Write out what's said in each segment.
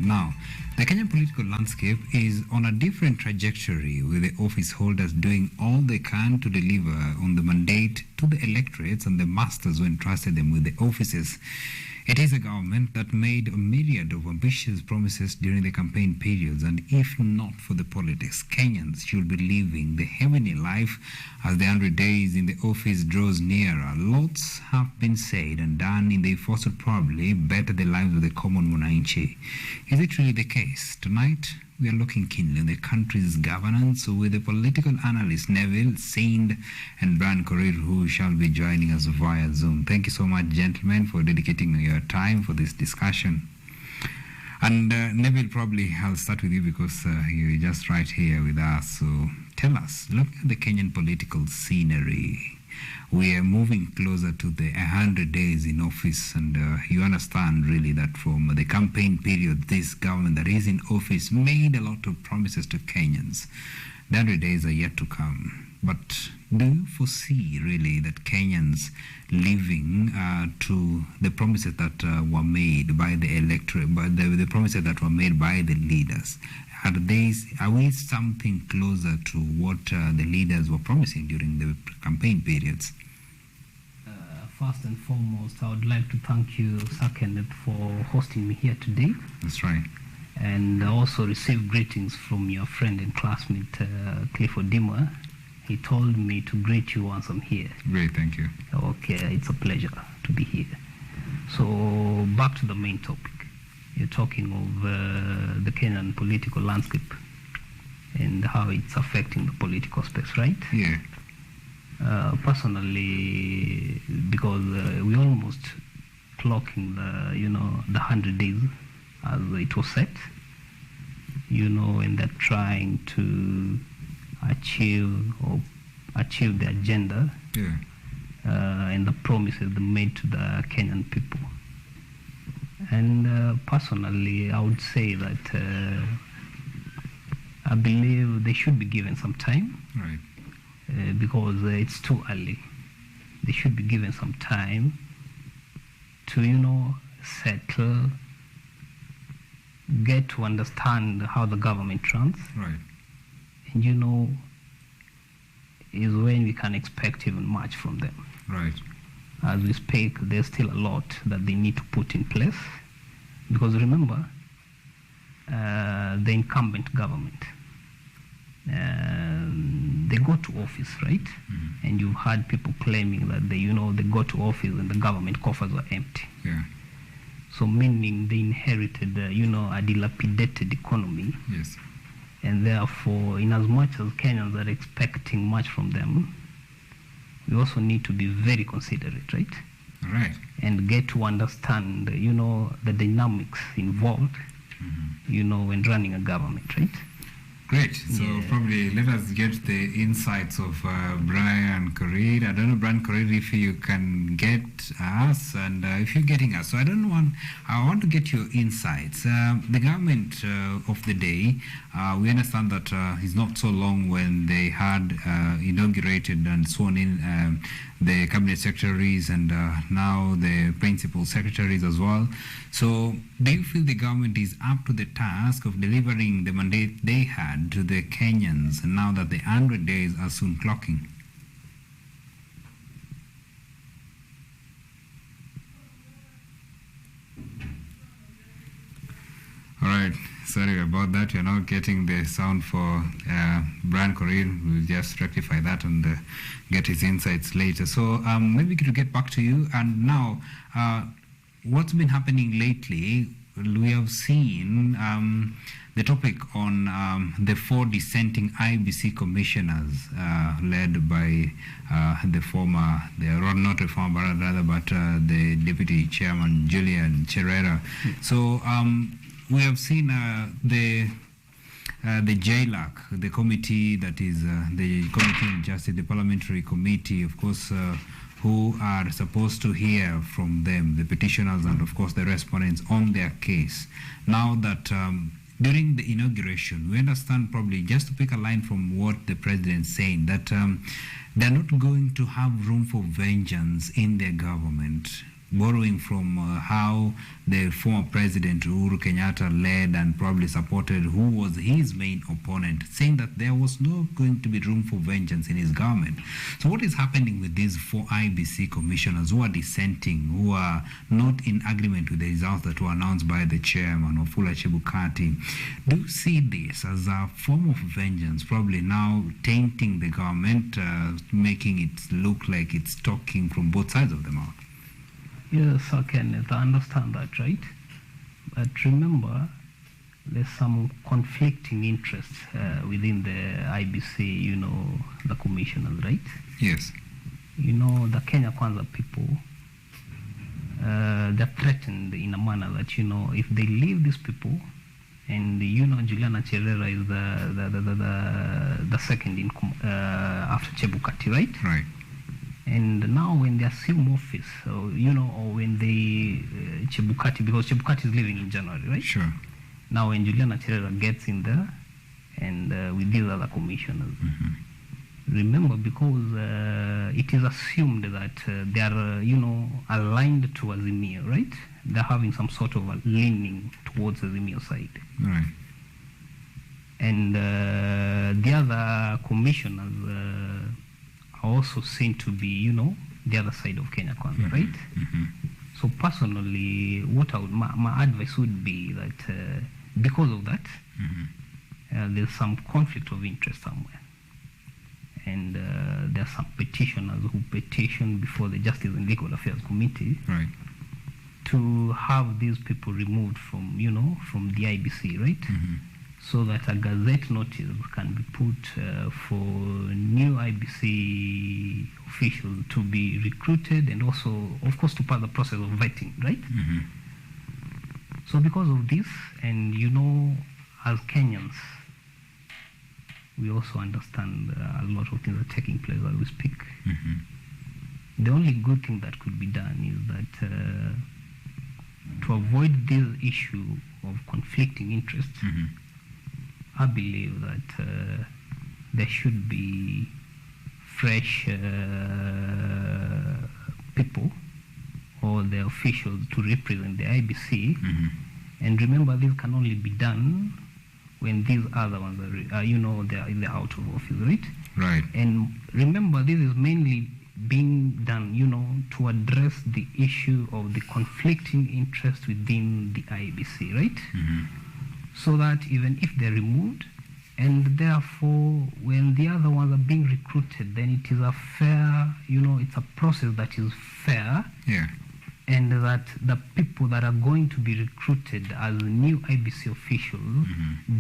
Now, the Kenyan political landscape is on a different trajectory, with the office holders doing all they can to deliver on the mandate to the electorates and the masters who entrusted them with the offices. It is a government that made a myriad of ambitious promises during the campaign periods, and if not for the politics, Kenyans should be living the heavenly life as the 100 days in the office draws nearer. Lots have been said and done in the efforts to probably better the lives of the common mwananchi. Is it really the case? Tonight, we are looking keenly on the country's governance with the political analyst Neville, and Brian Korir, who shall be joining us via Zoom. Thank you so much, gentlemen, for dedicating your time for this discussion. And Neville, probably I'll start with you because you're just right here with us. So tell us, look at the Kenyan political scenery. We are moving closer to the 100 days in office, and you understand really that from the campaign period, this government that is in office made a lot of promises to Kenyans. The 100 days are yet to come. But do you foresee really that Kenyans living to the promises that were made by the electorate, by the promises that were made by the leaders? Are we something closer to what the leaders were promising during the campaign periods? First and foremost, I would like to thank you, Sakaja, for hosting me here today. That's right. And I also received greetings from your friend and classmate, Clifford Dimmer. He told me to greet you once I'm here. Great, thank you. Okay, it's a pleasure to be here. So, back to the main topic. You're talking of the Kenyan political landscape and how it's affecting the political space, right? Yeah. Personally, because we're almost clocking the 100 days as it was set, and they're trying to achieve the agenda, yeah, and the promises they made to the Kenyan people. And personally, I would say that I believe they should be given some time. Right. Because it's too early. They should be given some time to, settle, get to understand how the government runs. Right. And, is when we can expect even much from them. Right. As we speak, there's still a lot that they need to put in place. Because remember, the incumbent government, they go to office, right? Mm-hmm. And you've heard people claiming that they go to office and the government coffers were empty. Yeah. So meaning they inherited, a dilapidated economy. Yes. And therefore, in as much as Kenyans are expecting much from them, we also need to be very considerate, right? Right. And get to understand, the dynamics involved, mm-hmm. When running a government, right? Great. So probably let us get the insights of Brian Korir. I don't know, Brian Korir, if you can get us and if you're getting us. So I want to get your insights. The government of the day, we understand that it's not so long when they had inaugurated and sworn in the cabinet secretaries and now the principal secretaries as well. So do you feel the government is up to the task of delivering the mandate they had to the Kenyans now that the 100 days are soon clocking? All right, sorry about that. You're not getting the sound for Brian Korir. We'll just rectify that and get his insights later. So maybe to get back to you. And now, what's been happening lately? We have seen the topic on the 4 dissenting IEBC commissioners led by the deputy chairman, Julian Cherera. So we have seen the JLAC, the committee that is the Committee on Justice, the parliamentary committee, of course, who are supposed to hear from them, the petitioners and, of course, the respondents on their case. Now that during the inauguration, we understand probably, just to pick a line from what the president's saying, that they're not going to have room for vengeance in their government. borrowing from how the former president Uhuru Kenyatta led and probably supported who was his main opponent, saying that there was not going to be room for vengeance in his government. So what is happening with these 4 IEBC commissioners who are dissenting, who are not in agreement with the results that were announced by the chairman, Wafula Chebukati? Do you see this as a form of vengeance, probably now tainting the government, making it look like it's talking from both sides of the mouth? Yes, I can understand that, right? But remember, there's some conflicting interests within the IBC, the commissioners, right? Yes. The Kenya Kwanza people, they're threatened in a manner that, if they leave these people, and Juliana Cherera is the second in after Chebukati, right? Right. And now when they assume office, or when they, Chebukati, because Chebukati is leaving in January, right? Sure. Now when Juliana Cherera gets in there, and with these other commissioners, remember, because it is assumed that they are, aligned to Azimio, right? They're having some sort of a leaning towards Azimio side. Right. And the other commissioners are also seen to be, the other side of Kenya Kwanza, right? So personally, what my advice would be that because of that, there's some conflict of interest somewhere. And there are some petitioners who petition before the Justice and Legal Affairs Committee, right, to have these people removed from, from the IBC, right? So that a gazette notice can be put for new IBC officials to be recruited, and also, of course, to part the process of vetting, right? So because of this, and as Kenyans, we also understand a lot of things are taking place as we speak. The only good thing that could be done is that to avoid this issue of conflicting interests, I believe that there should be fresh people or the officials to represent the IBC. And remember, this can only be done when these other ones are, they're out of office, right? Right. And remember, this is mainly being done, to address the issue of the conflicting interest within the IEBC, right? So that even if they're removed, and therefore when the other ones are being recruited, then it is a fair, it's a process that is fair. Yeah. And that the people that are going to be recruited as new IBC officials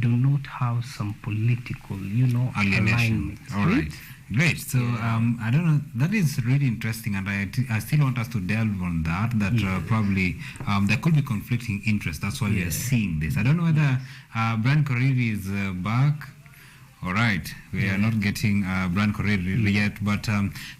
do not have some political, alignment. All right. Great. So I don't know. That is really interesting, and I still want us to delve on that. Probably there could be conflicting interests. That's why we are seeing this. I don't know whether Brian Korir is back. All right, we are not getting Brian Korir yet, but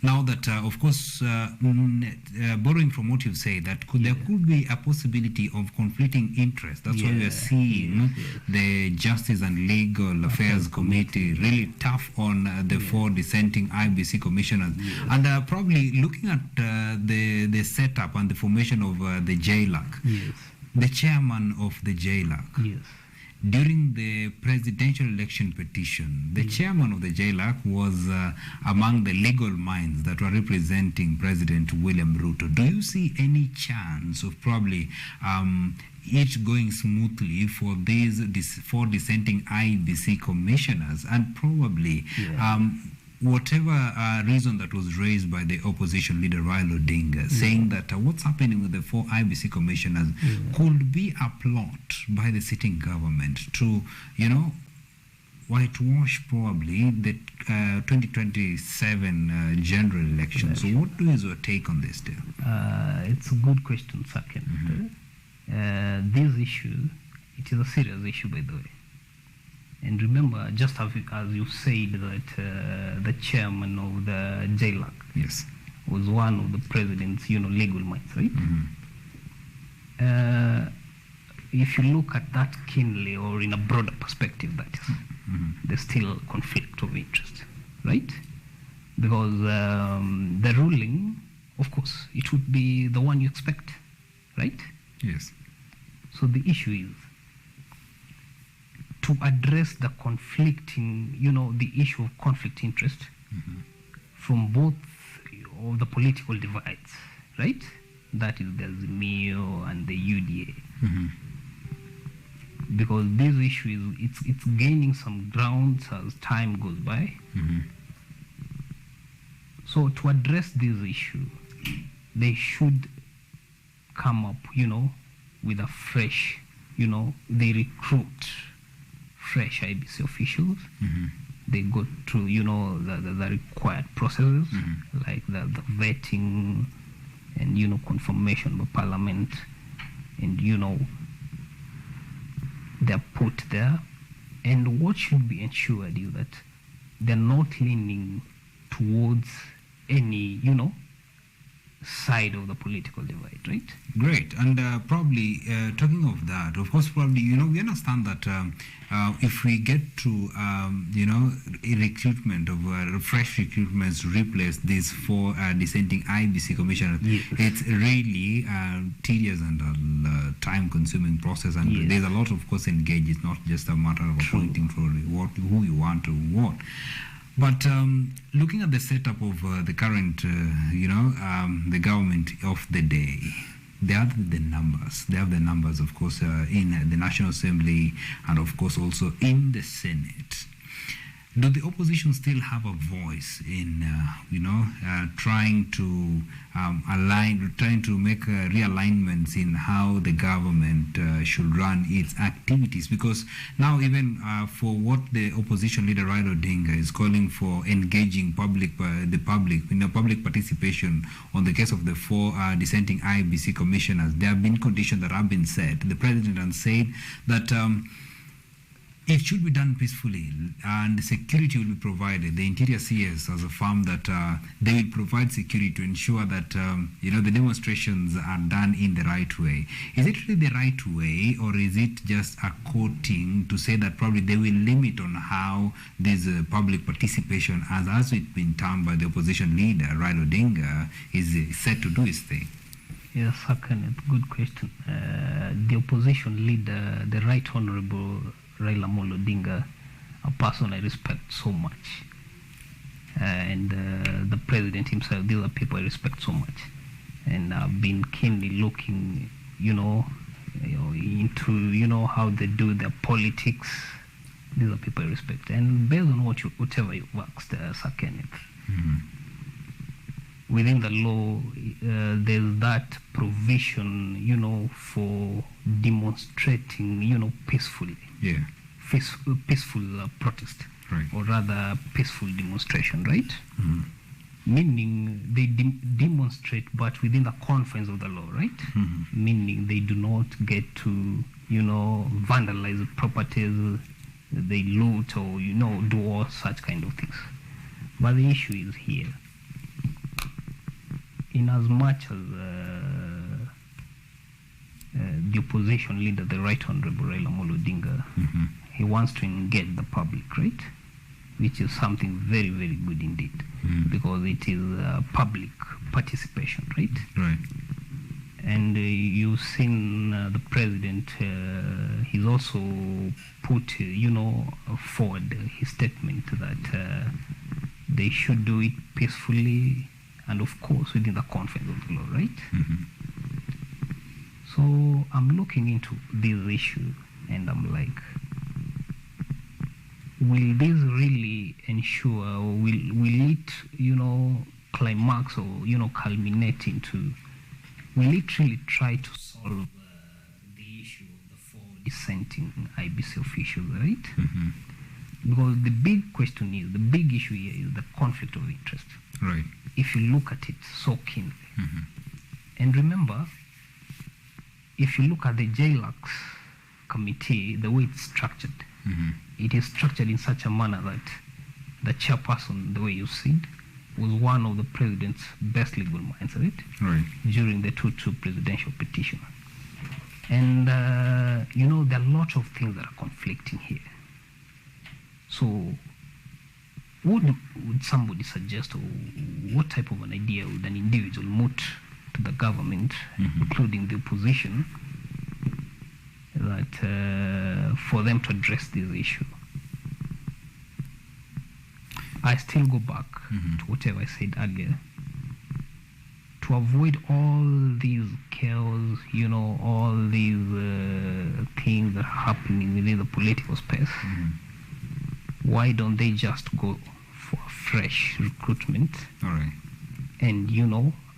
now that, of course, borrowing from what you've said, that there could be a possibility of conflicting interest. That's why we are seeing the Justice and Legal Affairs Committee really tough on the 4 dissenting IBC commissioners, and probably looking at the setup and the formation of the JLAC, the chairman of the JLAC. During the presidential election petition, the chairman of the JLAC was among the legal minds that were representing President William Ruto. Do you see any chance of probably it going smoothly for these 4 dissenting IEBC commissioners, and probably whatever reason that was raised by the opposition leader Raila Odinga, saying that what's happening with the 4 IBC commissioners could be a plot by the sitting government to, whitewash probably the 2027 general election. So what is your take on this, Dale? It's a good question, Saken. This issue, it is a serious issue, by the way. And remember, just as you said, that the chairman of the JLAC was one of the president's, legal minds, right? If you look at that keenly, or in a broader perspective, that is, there's still a conflict of interest, right? Because the ruling of course, it would be the one you expect, right? Yes. So the issue is to address the conflicting, the issue of conflict interest from both of the political divides, right? That is the Azimio and the UDA. Because this issue it's gaining some grounds as time goes by. So to address this issue, they should come up, with a fresh, they recruit fresh IEBC officials. They go through, the required processes, like the vetting and, confirmation by Parliament, and, they're put there. And what should be ensured is that they're not leaning towards any, side of the political divide, right? Great. And probably talking of that, of course, probably, we understand that if we get to, a recruitment of fresh recruitments to replace these 4 dissenting IEBC commissioners, it's really tedious and time-consuming process. And there's a lot, of course, engaged. It's not just a matter of appointing for who you want to what. But looking at the setup of the current, the government of the day, they have the numbers. They have the numbers, of course, in the National Assembly and, of course, also in the Senate. Do the opposition still have a voice in, trying to trying to make realignments in how the government should run its activities? Because now even for what the opposition leader Raila Odinga is calling for engaging public participation on the case of the 4 dissenting IEBC commissioners, there have been conditions that have been set. The president has said that it should be done peacefully, and security will be provided. The Interior CS has affirmed that they will provide security to ensure that the demonstrations are done in the right way. Is it really the right way, or is it just a coating to say that probably they will limit on how this public participation, as it's been termed by the opposition leader Raila Odinga, is set to do its thing? Yes, second, good question. The opposition leader, the Right Honorable Raila Odinga, a person I respect so much, and the president himself, these are people I respect so much, and I've been keenly looking, into how they do their politics. These are people I respect, and based on whatever you works there, Sir Kenneth, within the law, there's that provision, for demonstrating, peacefully. Yeah. Peaceful protest, right, or rather peaceful demonstration, right? Meaning they demonstrate, but within the confines of the law, right? Meaning they do not get to, vandalize properties, they loot or, do all such kind of things. But the issue is here. In as much as the opposition leader, the Right Honorable Raila Odinga, he wants to engage the public, right? Which is something very, very good indeed, because it is public participation, right? Right. And you've seen the president, he's also put, forward his statement that they should do it peacefully and, of course, within the confines of the law, right? So I'm looking into this issue, and I'm like, will this really ensure, or will it, climax or, culminate into, will it really try to solve the issue of the 4 dissenting IEBC officials, right? Because the big question is, the big issue here is the conflict of interest. Right. If you look at it so keenly. And remember, if you look at the JLAC committee, the way it's structured, it is structured in such a manner that the chairperson, the way you see it, was one of the president's best legal minds, right? Right. During the 2-2 presidential petition. And, there are lots of things that are conflicting here. So, what would somebody suggest, or what type of an idea would an individual moot to the government, including the opposition, that for them to address this issue? I still go back to whatever I said earlier. To avoid all these chaos, all these things that are happening within the political space, why don't they just go for a fresh recruitment? All right. And,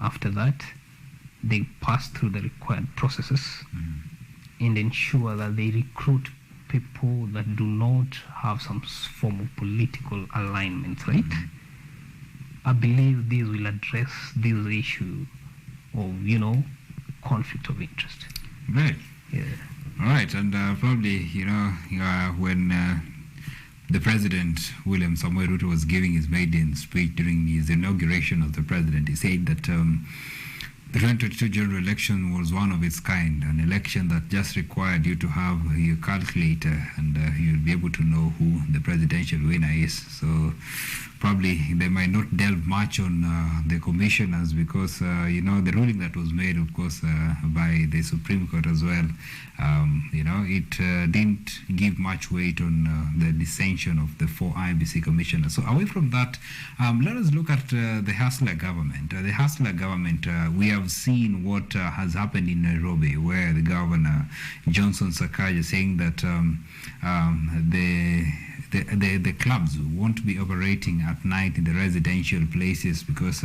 after that, they pass through the required processes and ensure that they recruit people that do not have some form of political alignment, right? I believe this will address this issue of, conflict of interest. Right. Yeah. All right. And probably, when the President, William Samoei Ruto, was giving his maiden speech during his inauguration of the President, he said that the 2022 general election was one of its kind, an election that just required you to have your calculator and you'll be able to know who the presidential winner is. So probably they might not delve much on the commissioners because, the ruling that was made, of course, by the Supreme Court as well, it didn't give much weight on the dissension of the 4 IEBC commissioners. So away from that, let us look at the Hustler government. The Hustler government, we have seen what has happened in Nairobi, where the governor, Johnson Sakaja, saying that the clubs won't be operating at night in the residential places because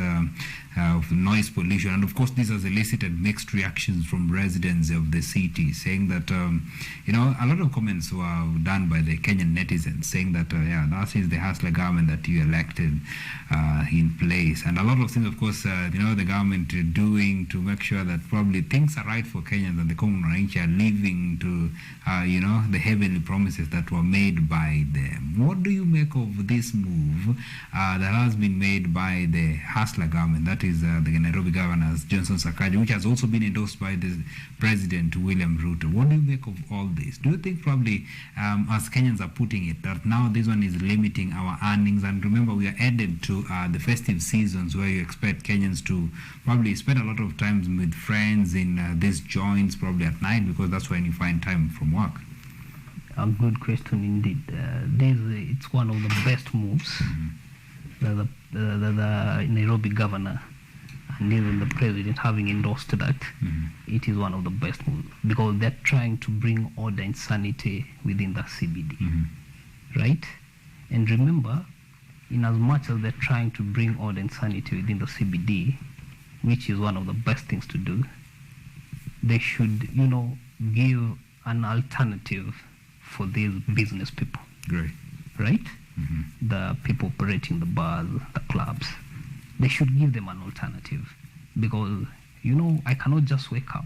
of noise pollution. And of course, this has elicited mixed reactions from residents of the city, saying that, a lot of comments were done by the Kenyan netizens saying that, that is the Hustler government that you elected in place. And a lot of things, of course, the government doing to make sure that probably things are right for Kenyans and the common range are living to, the heavenly promises that were made by them. What do you make of this move that has been made by the Hustler government, that is the Nairobi governor, Johnson Sakaja, which has also been endorsed by the President, William Ruto? What do you make of all this? Do you think probably, as Kenyans are putting it, that now this one is limiting our earnings? And remember, we are headed to the festive seasons where you expect Kenyans to probably spend a lot of time with friends in these joints, probably at night, because that's when you find time from work. A good question indeed. It's one of the best moves that the Nairobi governor and even the president having endorsed that. It is one of the best moves because they're trying to bring order and sanity within the CBD, right? And remember, in as much as they're trying to bring order and sanity within the CBD, which is one of the best things to do, they should, give an alternative for these business people. Great. Right? The people operating the bars, the clubs, they should give them an alternative because, I cannot just wake up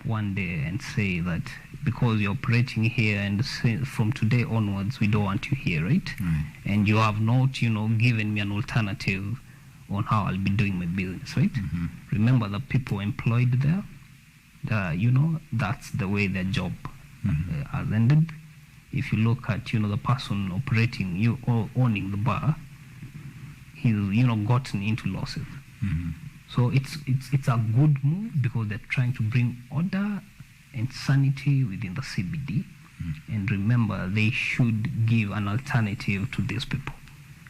one day and say that because you're operating here and say from today onwards we don't want you here, right? And you have not, given me an alternative on how I'll be doing my business, right? Remember the people employed there, that's the way their job has ended. If you look at, the person operating, owning the bar, he's, gotten into losses. So it's a good move because they're trying to bring order and sanity within the CBD. And remember, they should give an alternative to these people.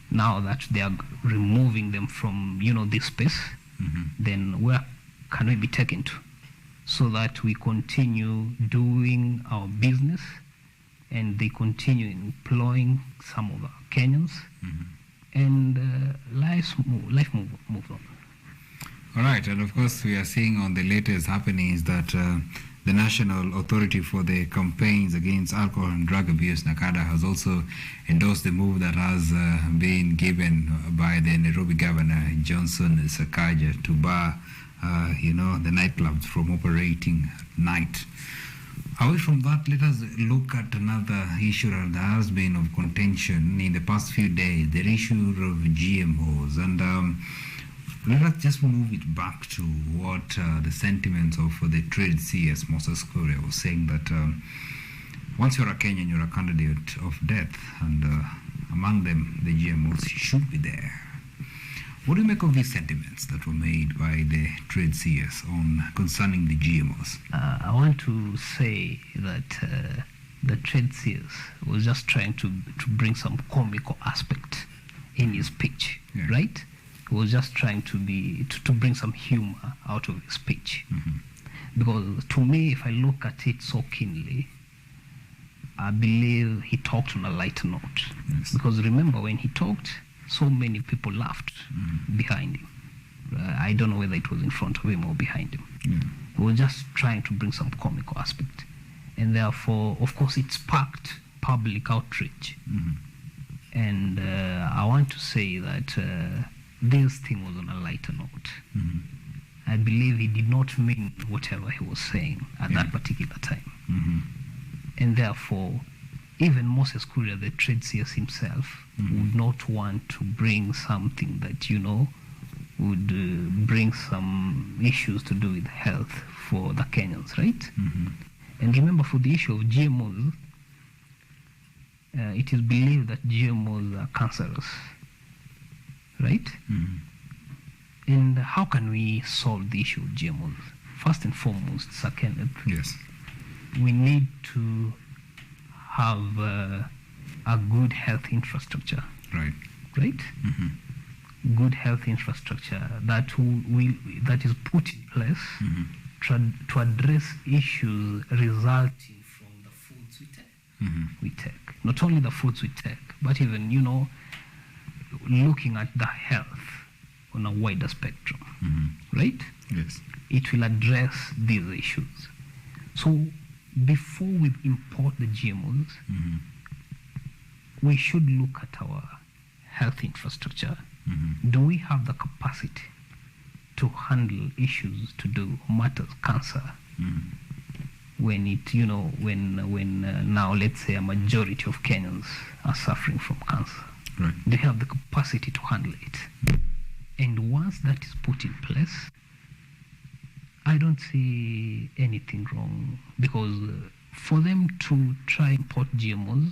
Now that they are removing them from, this space, then where can we be taken to? So that we continue doing our business and they continue employing some of our Kenyans and life moves on. All right, and of course we are seeing on the latest happenings that the National Authority for the Campaigns Against Alcohol and Drug Abuse, NACADA, has also endorsed the move that has been given by the Nairobi Governor, Johnson Sakaja, to bar the nightclubs from operating at night. Away from that, let us look at another issue that has been of contention in the past few days, the issue of GMOs. And let us just move it back to what the sentiments of the trade CS, Moses Korir, was saying that once you're a Kenyan, you're a candidate of death. And among them the GMOs should be there. What do you make of these sentiments that were made by the trade seers concerning the GMOs? I want to say that the trade seers was just trying to bring some comical aspect in his speech, right? He was just trying to bring some humor out of his speech. Because to me, if I look at it so keenly, I believe he talked on a lighter note. Yes. Because remember, when he talked, so many people laughed behind him. I don't know whether it was in front of him or behind him. He was just trying to bring some comical aspect. And therefore, of course, it sparked public outrage. And I want to say that this thing was on a lighter note. I believe he did not mean whatever he was saying at that particular time. And therefore, even Moses Kuria, the trade seers himself, would not want to bring something that, would bring some issues to do with health for the Kenyans, right? And remember, for the issue of GMOs, it is believed that GMOs are cancerous, right? And how can we solve the issue of GMOs? First and foremost, Sir Kenneth, we need to have a good health infrastructure. Right. Good health infrastructure that is put in place to address issues resulting from the foods we take. Not only the foods we take, but even, looking at the health on a wider spectrum, right? Yes. It will address these issues. So before we import the GMOs, we should look at our health infrastructure. Do we have the capacity to handle issues to do matters cancer? When it, when now let's say a majority of Kenyans are suffering from cancer, right. They have the capacity to handle it. And once that is put in place, I don't see anything wrong, because for them to try import GMOs,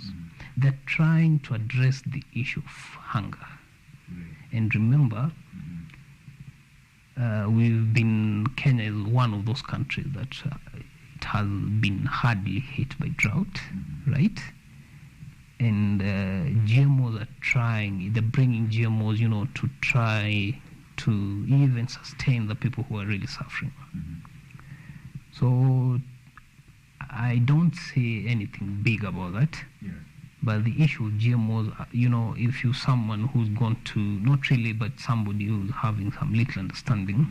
they're trying to address the issue of hunger. And remember, Kenya is one of those countries that it has been hardly hit by drought, right? And GMOs they're bringing GMOs, to try to even sustain the people who are really suffering. So I don't see anything big about that. But the issue of GMOs, if you're someone who's gone to, not really, but somebody who's having some little understanding,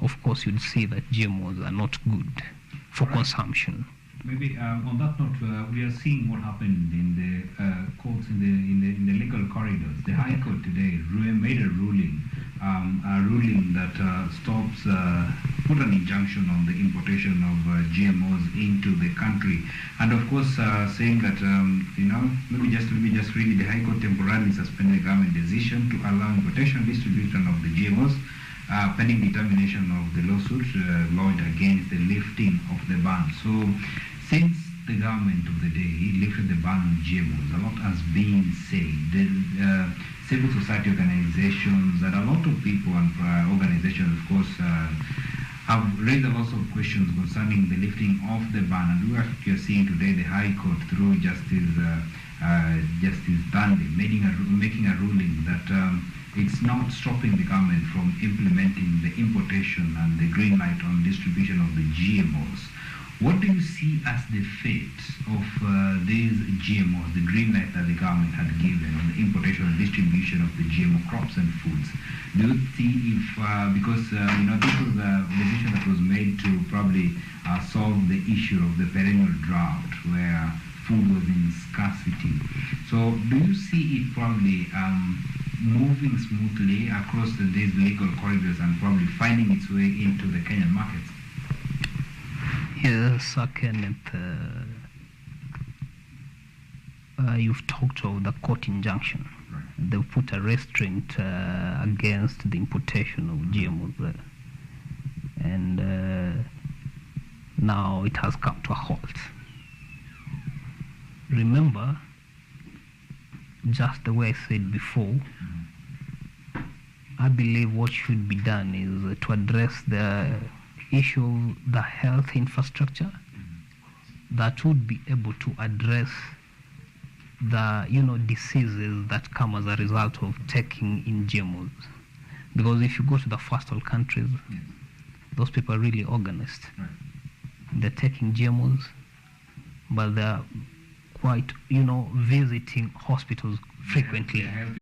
of course you'd see that GMOs are not good for consumption. Maybe on that note, we are seeing what happened in the courts, in the legal corridors. The High Court today made a ruling that put an injunction on the importation of GMOs into the country, and of course saying that maybe just really the High Court temporarily suspended the government decision to allow importation and distribution of the GMOs. Pending determination of the lawsuit lodged against the lifting of the ban. So, since the government of the day lifted the ban on GMOs, a lot has been said. The civil society organizations and a lot of people and organizations, of course, have raised a lot of questions concerning the lifting of the ban. And we are seeing today the High Court, through Justice Dandy, making a ruling that it's not stopping the government from implementing the importation and the green light on distribution of the GMOs. What do you see as the fate of these GMOs, the green light that the government had given on the importation and distribution of the GMO crops and foods? Do you see if, because this was a decision that was made to probably solve the issue of the perennial drought where food was in scarcity. So do you see it probably moving smoothly across these legal corridors and probably finding its way into the Kenyan markets? Yes, Kenneth, you've talked of the court injunction. Right. They've put a restraint against the importation of GMOs, and now it has come to a halt. Remember, just the way I said before, I believe what should be done is to address the issue of the health infrastructure that would be able to address the diseases that come as a result of taking in GMOs. Because if you go to the first world countries, those people are really organized. Right. They're taking GMOs, but they're quite visiting hospitals frequently. They're healthy